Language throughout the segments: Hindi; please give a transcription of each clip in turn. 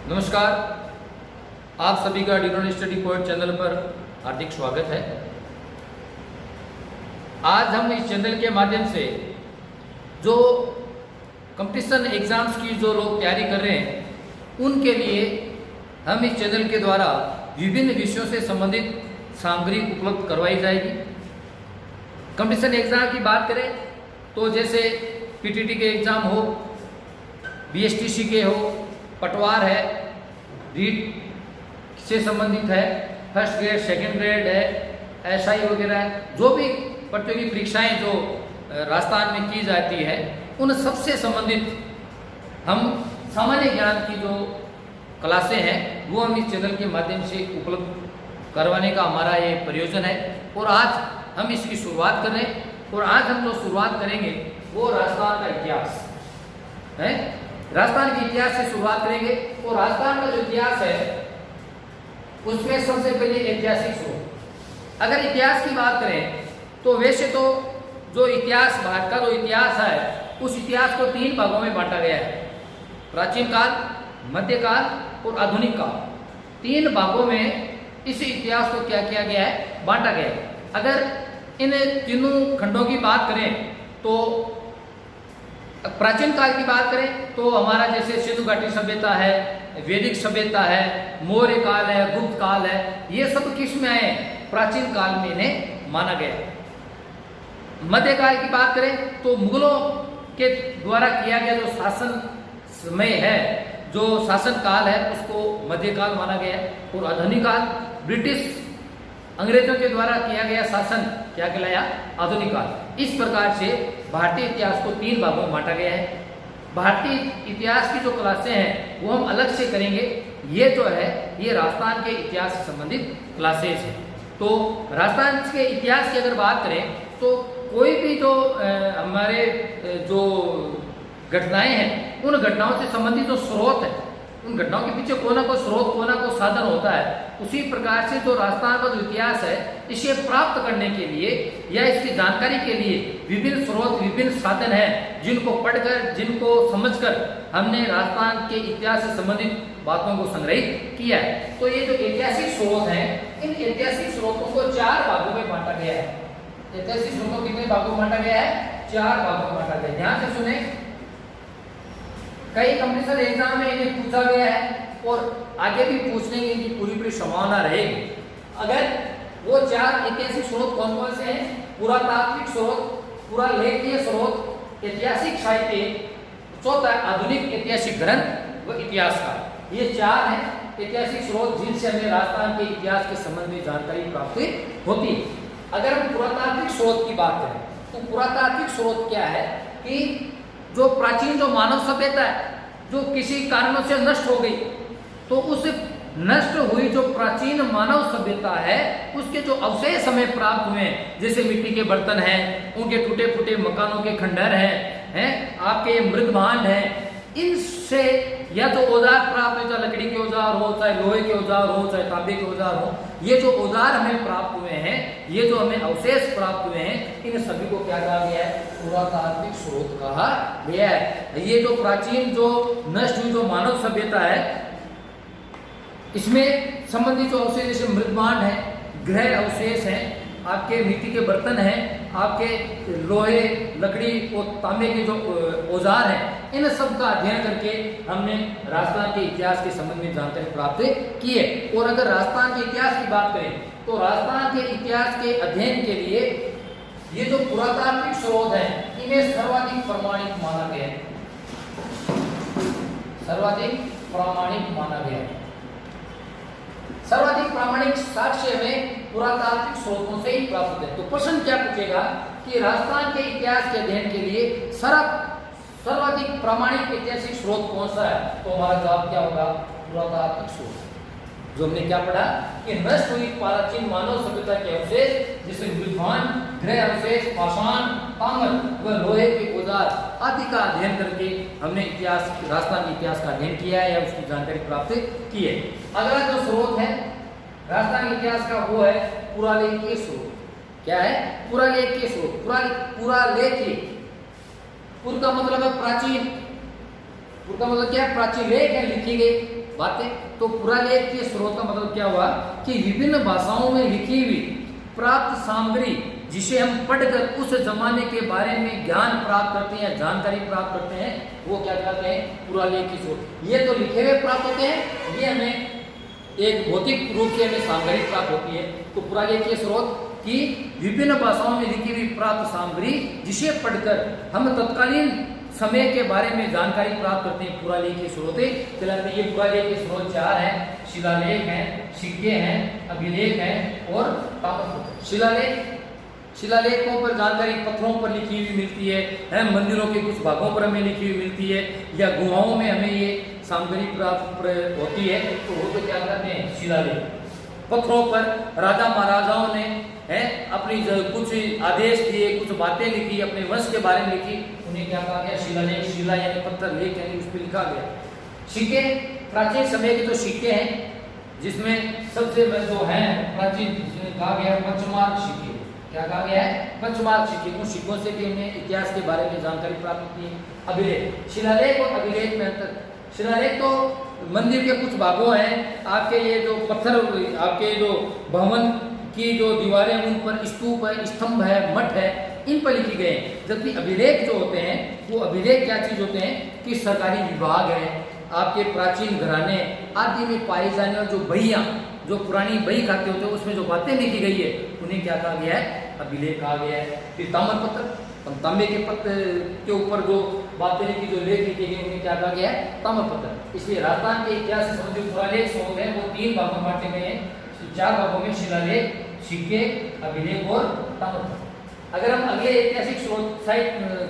नमस्कार, आप सभी का डिनोन स्टडी पॉइंट चैनल पर हार्दिक स्वागत है। आज हम इस चैनल के माध्यम से जो कंपटीशन एग्जाम्स की जो लोग तैयारी कर रहे हैं उनके लिए हम इस चैनल के द्वारा विभिन्न विषयों से संबंधित सामग्री उपलब्ध करवाई जाएगी। कंपटीशन एग्जाम की बात करें तो जैसे पीटीटी के एग्ज़ाम हो, बीएसटीसी के हो, पटवार है, रीट से संबंधित है, फर्स्ट ग्रेड सेकंड ग्रेड है, एसआई वगैरह है, जो भी प्रतियोगी परीक्षाएं जो राजस्थान में की जाती है उन सबसे संबंधित हम सामान्य ज्ञान की जो क्लासें हैं वो हम इस चैनल के माध्यम से उपलब्ध करवाने का हमारा ये प्रयोजन है। और आज हम इसकी शुरुआत कर रहे हैं और आज हम जो शुरुआत करेंगे वो राजस्थान का इतिहास है। राजस्थान के इतिहास से शुरुआत करेंगे और राजस्थान का जो इतिहास है उसमें सबसे पहले ऐतिहासिक स्रोत। अगर इतिहास की बात करें तो वैसे तो जो इतिहास, भारत का जो इतिहास है उस इतिहास को 3 भागों में बांटा गया है: प्राचीन काल, मध्यकाल और आधुनिक काल। 3 भागों में इस इतिहास को क्या किया गया है, बांटा गया है। अगर इन तीनों खंडों की बात करें तो प्राचीन काल की बात करें तो हमारा जैसे सिंधु घाटी सभ्यता है, वैदिक सभ्यता है, मौर्य काल है, गुप्त काल है, ये सब किस में आए? प्राचीन काल में इन्हें माना गया। मध्यकाल की बात करें तो मुगलों के द्वारा किया गया जो शासन समय है, जो शासन काल है, उसको मध्यकाल माना गया। और आधुनिक काल ब्रिटिश अंग्रेजों के द्वारा किया गया शासन क्या कहलाया? आधुनिक काल। इस प्रकार से भारतीय इतिहास को 3 भागों में बांटा गया है। भारतीय इतिहास की जो क्लासें हैं वो हम अलग से करेंगे। ये जो है ये राजस्थान के इतिहास से संबंधित क्लासेस हैं। तो राजस्थान के इतिहास की अगर बात करें तो कोई भी जो हमारे जो घटनाएं हैं उन घटनाओं से संबंधित जो स्रोत है, उन घटनाओं के पीछे कोई ना कोई स्रोत, कोई ना कोई साधन होता है। उसी प्रकार से जो राजस्थान का जो इतिहास है इसे प्राप्त करने के लिए या इसकी जानकारी के लिए विभिन्न स्रोत, विभिन्न साधन हैं जिनको पढ़कर, जिनको समझकर हमने राजस्थान के इतिहास से संबंधित बातों को संग्रहित किया है। तो ये जो ऐतिहासिक स्रोत हैं, इन ऐतिहासिक स्रोतों को 4 भागों में बांटा गया है। ऐतिहासिक स्रोतों को कितने भागों में बांटा गया है? 4 भागों में बांटा गया है। ध्यान से सुने, कई कंपटीशन एग्जाम में इन्हें पूछा गया है और आगे भी पूछने की पूरी संभावना रहेगी। अगर वो 4 ऐतिहासिक स्रोत कौन कौन से हैं? पुरातात्विक स्रोत, पुरालेखीय स्रोत, ऐतिहासिक साहित्य, चौथा आधुनिक ऐतिहासिक ग्रंथ व इतिहासकार। ये 4 हैं ऐतिहासिक स्रोत जिनसे हमें राजस्थान के इतिहास के संबंध में जानकारी प्राप्त होती है। अगर हम पुरातात्विक स्रोत की बात करें तो पुरातात्विक स्रोत क्या है कि जो प्राचीन जो मानव सभ्यता है जो किसी कारणों से नष्ट हो गई, तो उस नष्ट हुई जो प्राचीन मानव सभ्यता है उसके जो अवशेष हमें प्राप्त हुए हैं, जैसे मिट्टी के बर्तन हैं, उनके टूटे फूटे मकानों के खंडहर हैं, आपके मृदभांड हैं, इनसे या तो औजार प्राप्त हो, चाहे लकड़ी के औजार हो, चाहे लोहे के औजार हो, चाहे तांबे के औजार हो, ये जो औजार हमें प्राप्त हुए हैं, ये जो हमें अवशेष प्राप्त हुए हैं, इन सभी को क्या कहा गया है? पुरातात्विक स्रोत कहा गया है। ये जो प्राचीन जो नष्ट हुई जो मानव सभ्यता है इसमें संबंधित जो अवशेष जैसे मृदभांड है, गृह अवशेष हैं, आपके मिट्टी के बर्तन हैं, आपके लोहे, लकड़ी और तांबे के जो औजार हैं, इन सब का अध्ययन करके हमने राजस्थान के इतिहास के संबंध में जानकारी प्राप्त की है। और अगर राजस्थान के इतिहास की बात करें तो राजस्थान के इतिहास के अध्ययन के लिए ये जो पुरातात्विक स्रोत हैं इन्हें सर्वाधिक प्रमाणिक माना गया है। सर्वाधिक प्रामाणिक माना गया है। सर्वाधिक प्रामाणिक साक्ष्य हमें पुरातात्विक स्रोतों से ही प्राप्त होते हैं। तो प्रश्न क्या पूछेगा कि राजस्थान के इतिहास के अध्ययन के लिए सर्वाधिक प्रामाणिक ऐतिहासिक स्रोत कौन सा है? तो हमारा जवाब क्या होगा? पुरातात्विक स्रोत। जो हमने क्या पढ़ा कि नष्ट हुई प्राचीन मानव सभ्यता के अवशेष जैसे मृदभांड, गृह अवशेष, पाषाण, ताम्र व लोहे के औजार आदि का अध्ययन करके हमने इतिहास, राजस्थान के इतिहास का अध्ययन किया है या उसकी जानकारी प्राप्त की है। अगला जो स्रोत है राजस्थान के इतिहास का वो है पुरालेखीय स्रोत। क्या है? पुरालेखीय स्रोत। पुरालेखीय, पुर का मतलब है प्राचीन, पुर का मतलब क्या है? प्राचीन, लेख है लिखी गई, बातें। तो पुरालेख के स्रोत का मतलब क्या हुआ कि विभिन्न भाषाओं में लिखी हुई प्राप्त सामग्री जिसे हम पढ़कर उस जमाने के बारे में ज्ञान प्राप्त करते हैं, जानकारी प्राप्त करते हैं, वो क्या कहते हैं पुरालेख के स्रोत। ये तो लिखे हुए प्राप्त होते हैं, ये हमें एक भौतिक रूप से हमें सामग्री प्राप्त होती है। तो पुरालेख के स्रोत की विभिन्न भाषाओं में लिखी हुई प्राप्त सामग्री जिसे पढ़कर हम तत्कालीन समय के बारे में जानकारी प्राप्त करते हैं, पुरालेख के स्रोत कहलाते। ये पुरालेख के स्रोत 4 हैं, शिलालेख हैं, सिक्के हैं, अभिलेख हैं और ताम्रपत्र। शिलालेखों पर जानकारी पत्थरों पर लिखी हुई मिलती है, मंदिरों के कुछ भागों पर हमें लिखी हुई मिलती है, या गुहाओं में हमें ये सामग्री प्राप्त होती है, तो वो तो क्या कहते हैं शिलालेख। पत्थरों पर राजा महाराजाओं ने अपनी कुछ आदेश दिए, कुछ बातें लिखी, अपने वंश के बारे में लिखी, उन्हें क्या कहा गया शिलालेख। शिला यानी पत्थर, लेख यानी उस पर लिखा गया। सिक्के प्राचीन समय के जो सिक्के हैं, जिसमें सबसे जो है प्राचीन कहा गया पंचमार्क सिक्के। क्या कहा गया है? पंचमार्क सिक्के। उन सिक्कों से भी हमें इतिहास के बारे में जानकारी प्राप्त होती है। अभिलेख, शिलालेख और अभिलेख में अंतर। शिलालेख तो मंदिर के कुछ भागों हैं, आपके ये जो पत्थर, आपके जो भवन की जो दीवारें, उन पर स्तूप है, स्तंभ है, मठ है, इन पर लिखी गए। जबकि अभिलेख जो होते हैं, वो अभिलेख क्या चीज होते हैं कि सरकारी विभाग है, आपके प्राचीन घराने आदि में पाई जाने वाली जो बहियां, जो पुरानी बही खाते होते हैं, उसमें जो बातें लिखी गई है, उन्हें क्या कहा गया है? अभिलेख कहा गया है। फिर ताम्रपत्र, तांबे के पत्र के ऊपर जो बातें लिखी, जो लेख लिखे गए, उन्हें क्या कहा गया है? ताम्रपत्र। इसलिए राजस्थान के इतिहास से संबंधित पुरालेख स्रोत हैं, वो 3 भागों में बांटे गए हैं। 4 भागों में शिलालेख, सिक्के, अभिलेख और ताम्रपत्र। अगर हम अगले ऐतिहासिक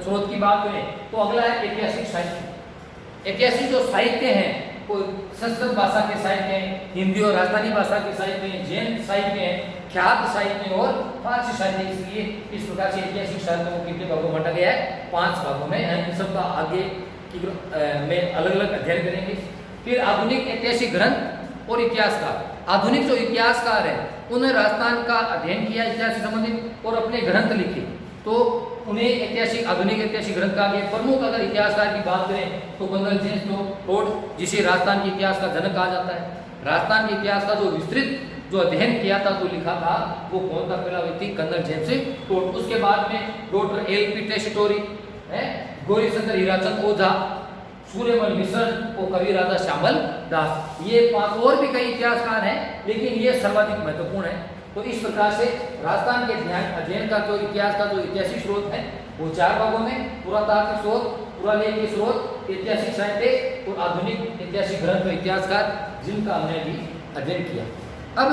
स्रोत की बात करें, तो अगला है ऐतिहासिक साहित्य। ऐतिहासिक जो साहित्य हैं, वो संस्कृत भाषा के साहित्य हैं, हिंदी और राजस्थानी भाषा के साहित्य हैं, जैन साहित्य हैं, ख्यात साहित्य और फारसी साहित्य। इसलिए इस प्रकार से ऐतिहासिक साहित्य को कितने भागों में बांटा गया है? 5 भागों में। इन सबका आगे में अलग अलग अध्ययन करेंगे। फिर आधुनिक ऐतिहासिक ग्रंथ और इतिहासकार। आधुनिक जो इतिहासकार है, उन्होंने राजस्थान का अध्ययन किया इतिहास से संबंधित और अपने ग्रंथ लिखे, तो उन्हें ऐतिहासिक, आधुनिक ऐतिहासिक ग्रंथ कहा गया। प्रमुख अगर इतिहासकार की बात करें, तो कर्नल जेम्स टोड, जिसे राजस्थान के इतिहास का जनक कहा जाता है। राजस्थान के इतिहास का जो विस्तृत जो अध्ययन किया था, जो लिखा था, वो कौन था? पहला व्यक्ति कर्नल जेम्स टोड। उसके बाद में डॉक्टर एल.पी. टेस्टोरी, गौरीशंकर हीराचंद ओझा, सूर्यमल मिश्र और कवि राजा श्यामल दास। ये 5 और भी कई इतिहासकार हैं, लेकिन ये सर्वाधिक महत्वपूर्ण है। तो इस प्रकार से राजस्थान के अध्ययन का जो इतिहास का जो ऐतिहासिक स्रोत है, वो 4 भागों में: पुरातात्विक स्रोत, पुरालेख के स्रोत, ऐतिहासिक साहित्य और आधुनिक ऐतिहासिक ग्रंथ, इतिहासकार, जिनका हमने भी अध्ययन किया। अब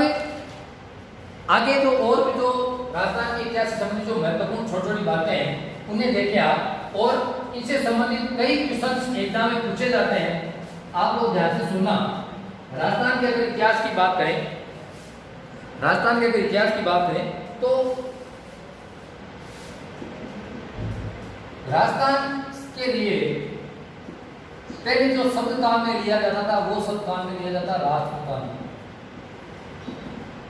आगे जो और भी जो राजस्थान के इतिहास से संबंधित जो महत्वपूर्ण छोटी छोटी बातें हैं, उन्हें देखें आप, और इनसे संबंधित कई क्वेश्चन एग्जाम में पूछे जाते हैं। आप लोग ध्यान से सुनना। राजस्थान के अगर इतिहास की बात करें, राजस्थान के अगर इतिहास की बात करें, तो राजस्थान के लिए पहले जो शब्द काम में लिया जाता था, वो शब्द काम में लिया जाता राजपूताना।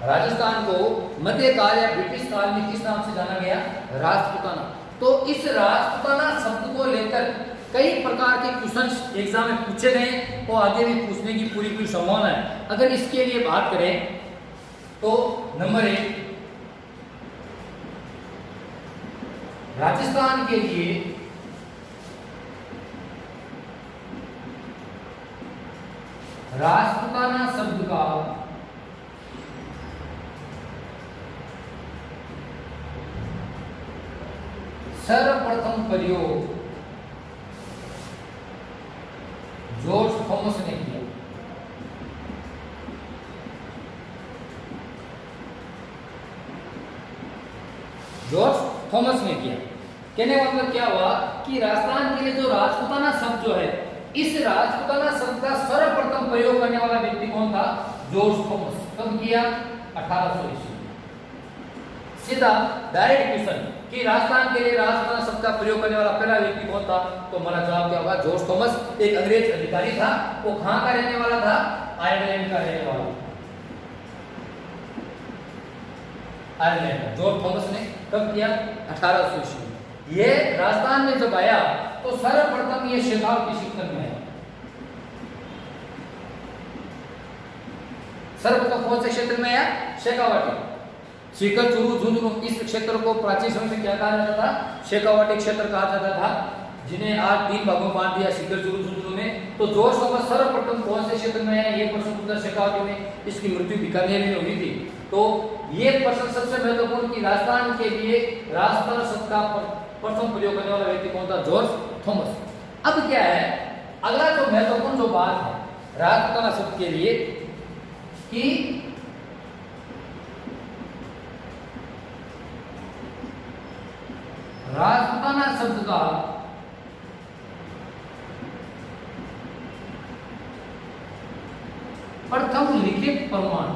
राजस्थान को मध्यकाल या ब्रिटिश काल में किस नाम से जाना गया? राजपूताना। तो इस राजपूताना शब्द को लेकर कई प्रकार के क्वेश्चंस एग्जाम में पूछे गए और आगे भी पूछने की पूरी संभावना है। अगर इसके लिए बात करें, तो नंबर 1, राजस्थान के लिए राजपूताना शब्द का सर्वप्रथम प्रयोग जॉर्ज थॉमस ने किया। जॉर्ज थॉमस ने किया। कहने का मतलब क्या हुआ कि राजस्थान के लिए जो राजपूताना शब्द जो है, इस राजपूताना शब्द का सर्वप्रथम प्रयोग करने वाला व्यक्ति कौन था? George Thomas. कब किया? 1800 ईस्वी। सीधा डायरेक्ट क्वेश्चन कि राजस्थान के लिए राजपूताना शब्द का प्रयोग करने वाला पहला व्यक्ति कौन था? तो हमारा जवाब क्या होगा? George Thomas. एक अंग्रेज अधिकारी था, वो कहां का रहने वाला था? आयरलैंड का रहने वाला। आयरलैंड। जॉर्ज थॉमस ने कब किया? 1800 ईस्वी। ये राजस्थान में जब आया तो सर्वप्रथम ये शेखावटी शिक्षण में आया। सर्वप्रथम कौन से क्षेत्र में आया? शेखावाटी। सीकर, चूरू, झुंझुनू, इस क्षेत्र को प्राचीन समय में क्या कहा जाता था? शेखावाटी क्षेत्र कहा जाता था, जिन्हें आज 3 भागों में बांट दिया, सीकर, चूरू, झुंझुनू में। तो जॉर्ज थॉमस सर्वप्रथम कौन से क्षेत्र में है? ये प्रश्न पूछा शेखावाटी में। इसकी मृत्यु बीकानेर में हुई थी। तो ये प्रश्न सबसे महत्वपूर्ण कि राजस्थान के लिए राजस्थान शब्द का प्रथम प्रयोग करने वाला व्यक्ति कौन था? George Thomas. अब क्या है, अगला जो महत्वपूर्ण जो बात है राजपूताना शब्द के लिए कि राजपूताना शब्द का प्रथम लिखित प्रमाण,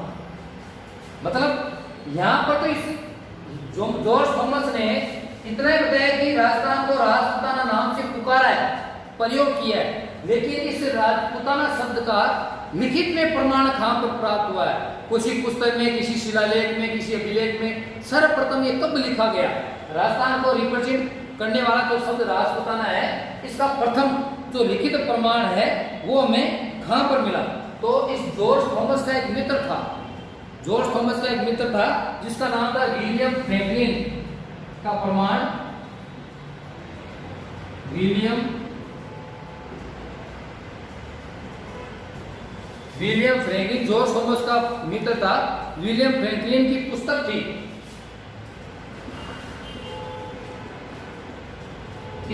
मतलब यहां पर तो इस जॉर्ज थॉमस ने इतना ही बताया कि राजस्थान को राजपूताना नाम से पुकारा है, प्रयोग किया है, लेकिन इस राजपूताना शब्द का लिखित में प्रमाण कहां पर प्राप्त हुआ है? किसी पुस्तक में, किसी शिलालेख में, किसी अभिलेख में सर्वप्रथम ये कब लिखा गया? राजस्थान को रिप्रेजेंट करने वाला जो शब्द राजपूताना है, इसका प्रथम जो लिखित प्रमाण है वो हमें कहां पर मिला? तो इस जॉर्ज थॉमस का एक मित्र था, जॉर्ज थॉमस का एक मित्र था जिसका नाम था विलियम फ्रैंकलिन का प्रमाण, विलियम फ्रैंकलिन जॉर्ज थॉमस का मित्र था। विलियम फ्रैंकलिन की पुस्तक थी,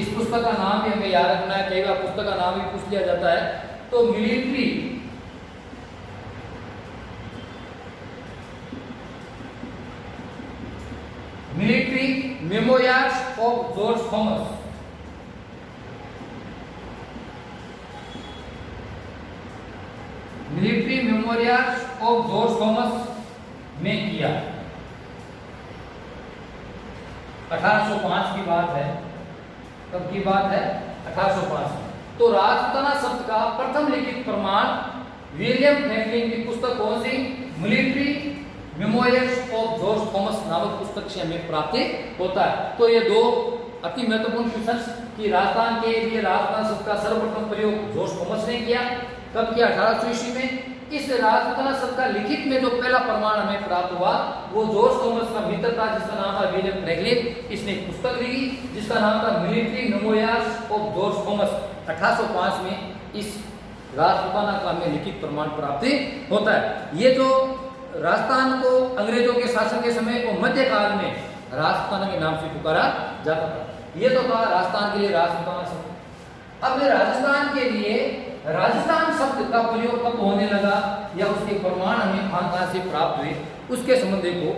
इस पुस्तक का नाम भी हमें याद रखना है, कई बार पुस्तक का नाम भी पूछ लिया जाता है। तो military memoirs of George Thomas, military memorials of George Thomas में किया। 1805 की बात है, कब की बात है? 1805 में। तो राजपूताना शब्द का प्रथम लिखित प्रमाण विलियम फ्रैंकलिन की पुस्तक कौन सी? Military memorials of George Thomas नामक पुस्तक से हमें प्राप्त होता है। तो ये दो अति महत्वपूर्ण क्वेश्चन कि राजस्थान के लिए राजपूताना शब्द का सर्वप्रथम प्रयोग जॉर्ज थॉमस ने किया, कब किया? 1800 ईस्वी में। इस राजपूताना शब्द का लिखित में जो पहला प्रमाण हमें प्राप्त हुआ वो जॉर्ज थॉमस का मित्र था जिसका नाम था विलियम फ्रैंकलिन। इसने एक पुस्तक लिखी जिसका नाम था military memorials of George Thomas. 1805 में इस राजपूताना का हमें लिखित प्रमाण प्राप्त होता है। ये जो राजस्थान को अंग्रेजों के शासन के समय और मध्यकाल में राजपूताना के नाम से पुकारा जाता था। ये तो कहा राजस्थान के लिए राजपूताना शब्द। अब राजस्थान के लिए राजस्थान शब्द का प्रयोग कब होने लगा या उसके प्रमाण हमें कहां से प्राप्त हुए उसके संबंध को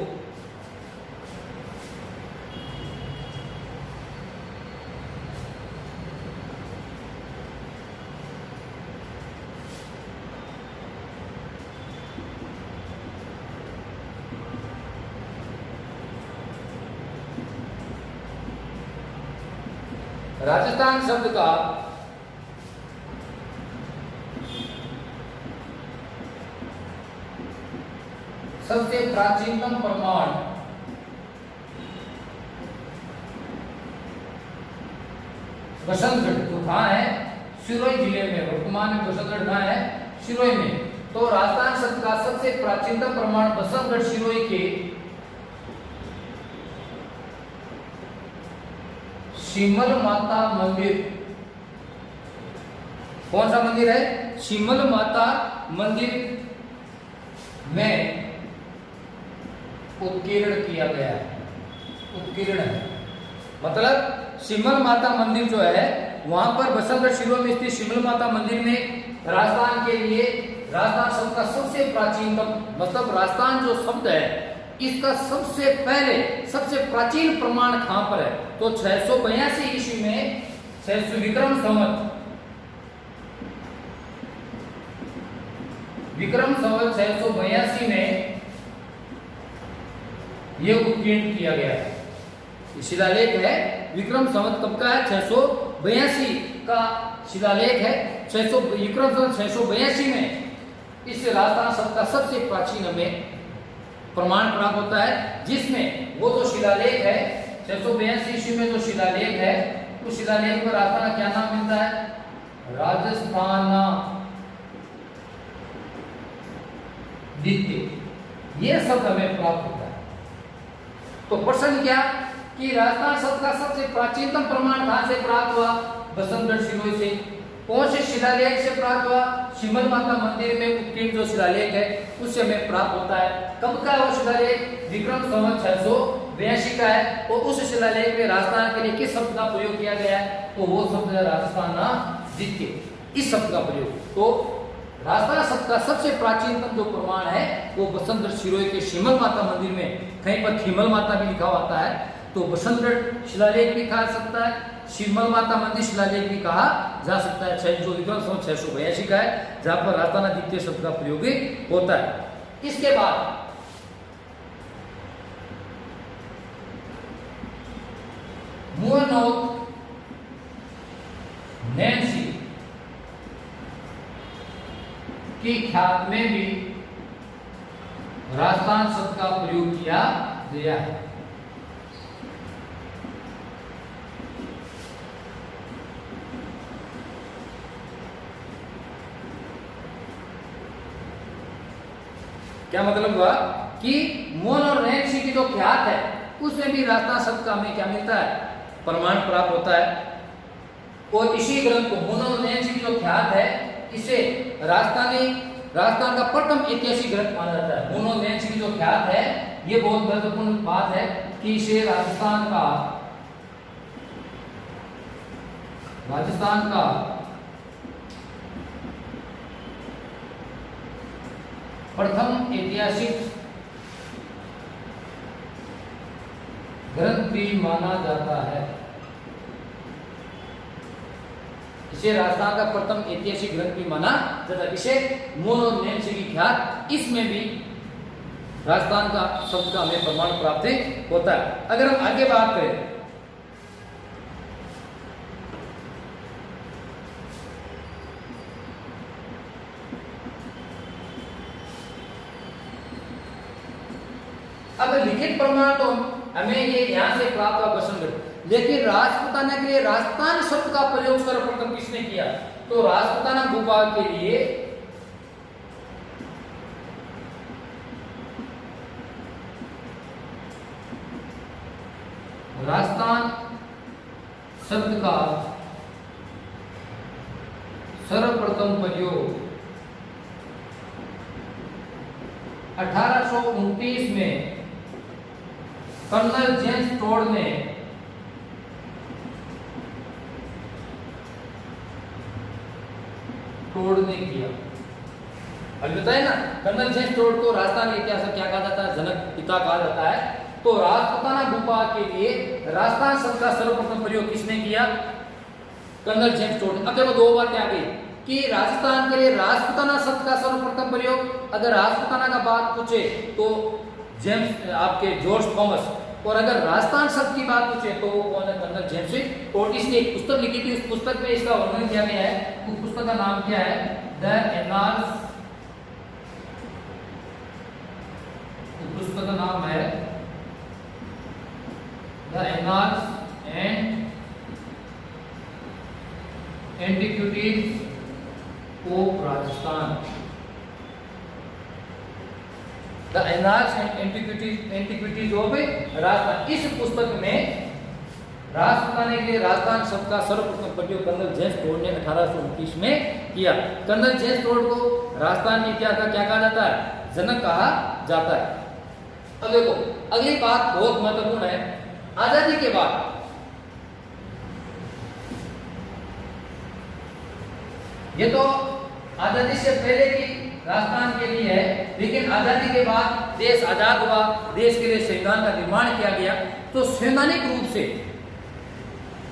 राजस्थान शब्द का सबसे प्राचीनतम प्रमाण बसंतगढ़ जो कहाँ है? सिरोही जिले में। वर्तमान में बसंतगढ़ कहाँ है? सिरोही में। तो राजस्थान शब्द का सबसे प्राचीनतम प्रमाण बसंतगढ़ सिरोही के शिमल माता मंदिर, कौन सा मंदिर है? शिमल माता मंदिर में उत्कीर्ण किया गया है। उत्कीर्ण है मतलब शिमल माता मंदिर जो है वहां पर बसंतगढ़ सिरोही में स्थित शिमल माता मंदिर में राजस्थान के लिए राजस्थान शब्द का सबसे प्राचीनतम मतलब राजस्थान जो शब्द है इसका सबसे पहले सबसे प्राचीन प्रमाण कहां पर है? तो 682 ईस्वी में 600 विक्रम संवत 682 में यह उत्कीर्ण किया गया है। शिलालेख है विक्रम संवत कब का है? 682 का शिलालेख है। विक्रम संवत 682 में इस राजस्थान शब्द का सबसे प्राचीन हमें प्रमाण प्राप्त होता है, जिसमें वो जो शिलालेख है 682 ईस्वी में जो शिलालेख है उस शिलालेख में राजस्थान का क्या नाम मिलता है? राजस्थान द्वितीय, ये शब्द हमें प्राप्त होता है। तो प्रश्न क्या कि राजस्थान शब्द का सबसे प्राचीनतम प्रमाण कहां से प्राप्त हुआ? बसंतगढ़ सिरोही से। कौन से शिलालेख से प्राप्त हुआ? शिमल माता मंदिर में उत्कीर्ण जो शिलालेख है उससे हमें प्राप्त होता है। कब का वो शिलालेख? विक्रम संवत 682 का है। और उस शिलालेख में राजस्थान के लिए किस शब्द का प्रयोग किया गया है? तो वो शब्द है राजस्थान द्वितीय, इस शब्द का प्रयोग। तो राजस्थान शब्द का सबसे प्राचीनतम जो प्रमाण है वो बसंतगढ़ सिरोही के शिमल माता मंदिर में, कहीं पर थिमल माता भी लिखा होता है, तो बसंतगढ़ शिलालेख भी कहा सकता है, शिमल माता मंदिर शिलालेख भी कहा जा सकता है, जो विक्रम संवत 682 का है, जहां पर राजस्थान द्वितीय शब्द का प्रयोग होता है। इसके बाद मुअनोक नैन्सी की ख्यात में भी राजस्थान शब्द का प्रयोग किया गया है। क्या मतलब हुआ कि मोन और नैन्सी की जो ख्यात है उसमें भी राजस्थान शब्द का हमें क्या मिलता है? प्रमाण प्राप्त होता है। और इसी ग्रंथ को मोन और नैन्सी की जो ख्यात है इसे राजस्थान का प्रथम ऐतिहासिक ग्रंथ माना जाता है। मोन और नैन्सी की जो ख्यात है ये बहुत महत्वपूर्ण बात है कि इसे राजस्थान का प्रथम ऐतिहासिक ग्रंथ भी माना जाता है। इसे राजस्थान का प्रथम ऐतिहासिक ग्रंथ भी माना जाता है। इसे मोन और नैन्सी की ख्यात, इसमें भी राजस्थान का शब्द का हमें प्रमाण प्राप्त होता है। अगर हम आगे बात करें अब लिखित प्रमाण तो हमें ये यहां से प्राप्त हुआ बसंतगढ़, लेकिन राजपूताना के लिए राजस्थान शब्द का प्रयोग सर्वप्रथम किसने किया? तो राजपूताना भूभाग के लिए राजस्थान शब्द का सर्वप्रथम प्रयोग 1829 में कर्नल जेम्स टोड ने किया। अभी बताए ना, कर्नल जेम्स टोड को राजस्थान के इतिहास में क्या कहा जाता है? जनक पिता कहा जाता है। तो राजपूताना भूभाग के लिए राजस्थान शब्द का सर्वप्रथम प्रयोग किसने किया? Colonel James Tod. अब देखो दो बातें आ गई कि राजस्थान के लिए राजपूताना शब्द का सर्वप्रथम प्रयोग, अगर राजपूताना का बात पूछे तो जेम्स आपके जॉर्ज थॉमस, और अगर राजस्थान शब्द की बात पूछे तो वो कौन है? Colonel James. और इसने एक पुस्तक लिखी थी, उस पुस्तक में इसका वर्णन किया गया है। उस पुस्तक का नाम क्या है? The annals. पुस्तक का नाम है the annals and antiquities of Rajasthan. The annals and antiquities of Rajasthan. इस पुस्तक में राजपूताना के लिए राजस्थान शब्द का सर्वप्रथम प्रयोग कर्नल जेम्स टोड ने 1829 में किया। कर्नल जेम्स टोड को राजस्थान के इतिहास का क्या कहा जाता है? जनक कहा जाता है। अब देखो अगली बात बहुत महत्वपूर्ण है। आजादी के बाद ये तो आजादी से पहले की राजस्थान के लिए है, लेकिन आजादी के बाद देश आजाद हुआ, देश के लिए संविधान का निर्माण किया गया, तो संवैधानिक रूप से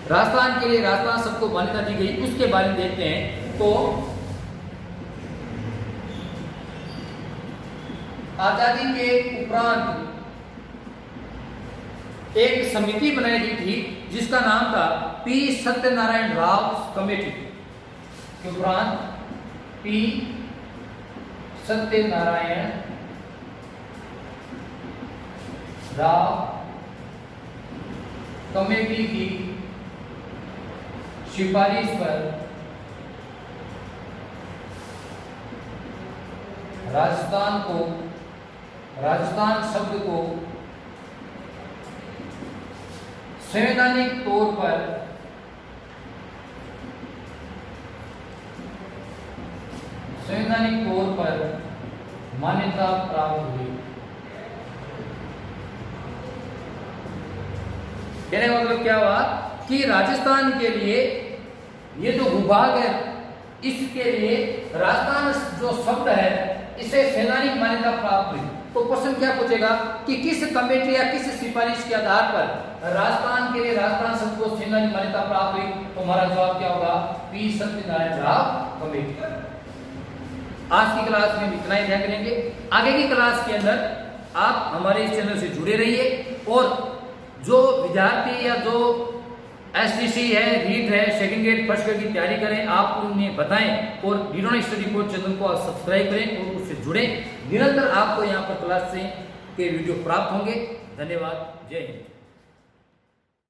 राजस्थान के लिए राजस्थान शब्द को मान्यता दी गई। उसके बारे में देखते हैं। तो आजादी के उपरांत एक समिति बनाई गई थी जिसका नाम था पी सत्यनारायण राव कमेटी। के उपरांत पी सत्यनारायण राव कमेटी की सिफारिश पर राजस्थान शब्द को संवैधानिक तौर पर मान्यता प्राप्त हुई। कहने का मतलब क्या हुआ कि राजस्थान के लिए ये जो भूभाग है, इसके लिए राजस्थान जो शब्द है इसे संवैधानिक मान्यता प्राप्त हुई। तो क्वेश्चन क्या पूछेगा कि किस कमेटी या किस सिफारिश के आधार पर राजस्थान के लिए राजस्थान शब्द को संवैधानिक मान्यता प्राप्त हुई? तो हमारा जवाब क्या होगा? P Satyanarayan Rao committee. आज की क्लास में इतना ही ध्यान करेंगे। आगे की क्लास के अंदर आप हमारे इस चैनल से जुड़े रहिए और जो विद्यार्थी या जो एसटीसी है, रीट है, सेकंड ग्रेड फर्स्ट ग्रेड की तैयारी करें, आप उन्हें बताएं और वीडियो स्टडी कोर्स चैनल को सब्सक्राइब करें और उससे जुड़े। निरंतर आपको यहाँ पर क्लास से के वीडियो प्राप्त होंगे। धन्यवाद। जय हिंद।